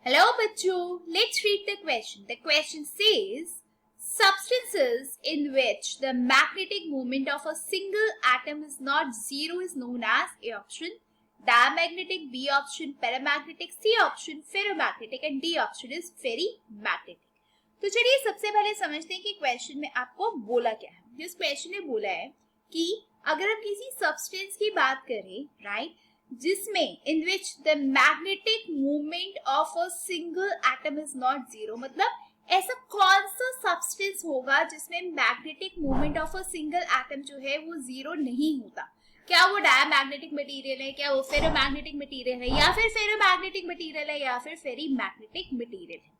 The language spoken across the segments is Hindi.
Hello bachcho, let's read the question. The question says, substances in which the magnetic moment of a single atom is not zero is known as A option, diamagnetic, B option, paramagnetic, C option, ferromagnetic and D option is ferrimagnetic. तो चलिए सबसे पहले समझते हैं कि क्वेश्चन में आपको बोला क्या है। इस क्वेश्चन में बोला है कि अगर हम किसी सब्सटेंस की बात करें, राइट, जिसमें in which the magnetic movement of a single atom is not zero, मतलब ऐसा कौन सा सब्सटेंस होगा जिसमें magnetic movement of a single atom जो है वो जीरो नहीं होता। क्या वो डायमैग्नेटिक मटेरियल है, क्या वो फेरोमैग्नेटिक मटेरियल है, या फिर फेरोमैग्नेटिक मटेरियल है, या फिर फेरीमैग्नेटिक मटेरियल है।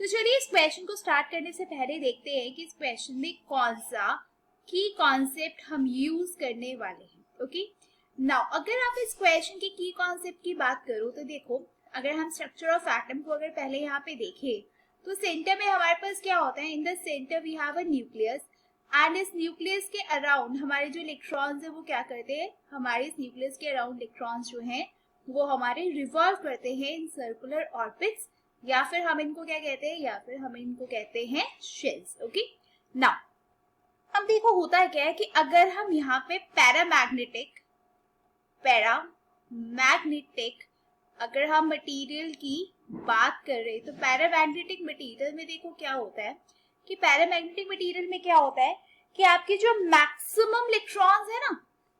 तो चलिए इस क्वेश्चन को स्टार्ट करने से पहले देखते हैं कि इस क्वेश्चन में कौन सा की कॉन्सेप्ट हम यूज करने वाले हैं। ओके, नाउ अगर आप इस क्वेश्चन के की कॉन्सेप्ट की बात करो तो देखो, अगर हम स्ट्रक्चर ऑफ एटम को अगर पहले यहाँ पे देखें तो सेंटर में हमारे पास क्या होता है, in the centre we have a nucleus and इस न्यूक्लियस के अराउंड हमारे जो इलेक्ट्रॉन्स है वो क्या करते हैं, हमारे इस न्यूक्लियस के अराउंड इलेक्ट्रॉन्स जो हैं वो हमारे रिवॉल्व करते हैं इन सर्कुलर ऑर्बिट्स, या फिर हम इनको क्या कहते हैं, या फिर हम इनको कहते हैं शेल्स। ओके, नाउ अब देखो होता है क्या है कि अगर हम यहाँ पे पैरामैग्नेटिक अगर हम मटेरियल की बात कर रहे हैं तो पैरामैग्नेटिक मटेरियल में देखो क्या होता है कि पैरामैग्नेटिक मटेरियल में क्या होता है कि आपके जो मैक्सिमम इलेक्ट्रॉन्स है ना,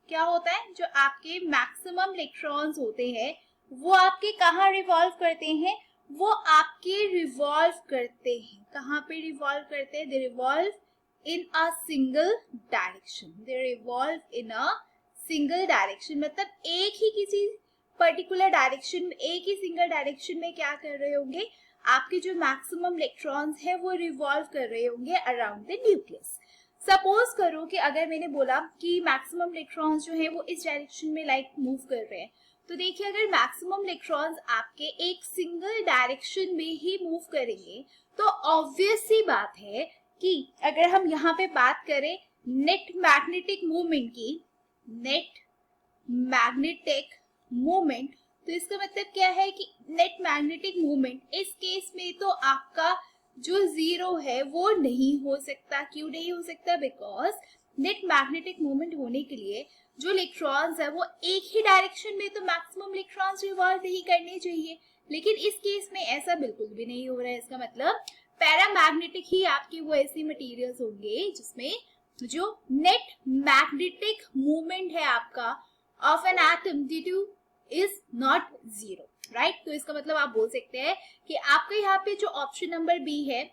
क्या होता है, जो आपके मैक्सिमम इलेक्ट्रॉन्स होते हैं वो आपके कहाँ रिवॉल्व करते हैं, वो आपके रिवॉल्व करते हैं, कहाँ पे रिवॉल्व करते हैं, दे revolve in a single direction, they revolve in a single direction, मतलब एक ही किसी पर्टिकुलर डायरेक्शन में, एक ही सिंगल डायरेक्शन में क्या कर रहे होंगे, आपके जो मैक्सिमम इलेक्ट्रॉन्स है वो रिवॉल्व कर रहे होंगे अराउंड द न्यूक्लियस। सपोज करो कि अगर मैंने बोला कि मैक्सिमम इलेक्ट्रॉन्स जो है वो इस डायरेक्शन में लाइक मूव कर रहे हैं, तो देखिए अगर मैक्सिमम इलेक्ट्रॉन्स आपके एक सिंगल डायरेक्शन में ही मूव करेंगे तो ऑब्वियस सी बात है कि अगर हम यहाँ पे बात करें नेट मैग्नेटिक मूवमेंट की, नेट मैग्नेटिक मूवमेंट, तो इसका मतलब क्या है कि नेट मैग्नेटिक मूवमेंट इस केस में तो आपका जो जीरो है वो नहीं हो सकता। क्यों नहीं हो सकता? बिकॉज नेट मैग्नेटिक मूवमेंट होने के लिए जो इलेक्ट्रॉन्स है वो एक ही डायरेक्शन में तो मैक्सिमम इलेक्ट्रॉन्स रिवॉल्व नहीं करने चाहिए, लेकिन इस केस में ऐसा बिल्कुल भी नहीं हो रहा है। इसका मतलब पैरामैग्नेटिक ही आपके वो ऐसे मटेरियल्स होंगे जिसमें जो नेट मैग्नेटिक मूवमेंट है आपका of an atom due two is not zero, right. तो इसका मतलब आप बोल सकते हैं कि आपका यहाँ पे जो ऑप्शन नंबर बी है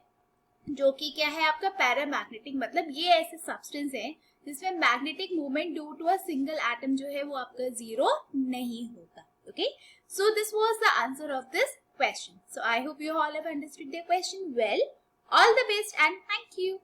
जो कि क्या है आपका पैरामैग्नेटिक, मतलब ये ऐसे सब्सटेंस है जिसमें magnetic movement due to a single atom जो है वो आपका जीरो नहीं होता। Okay, so this was the answer of this question. So I hope you all have understood the question well. All the best and thank you.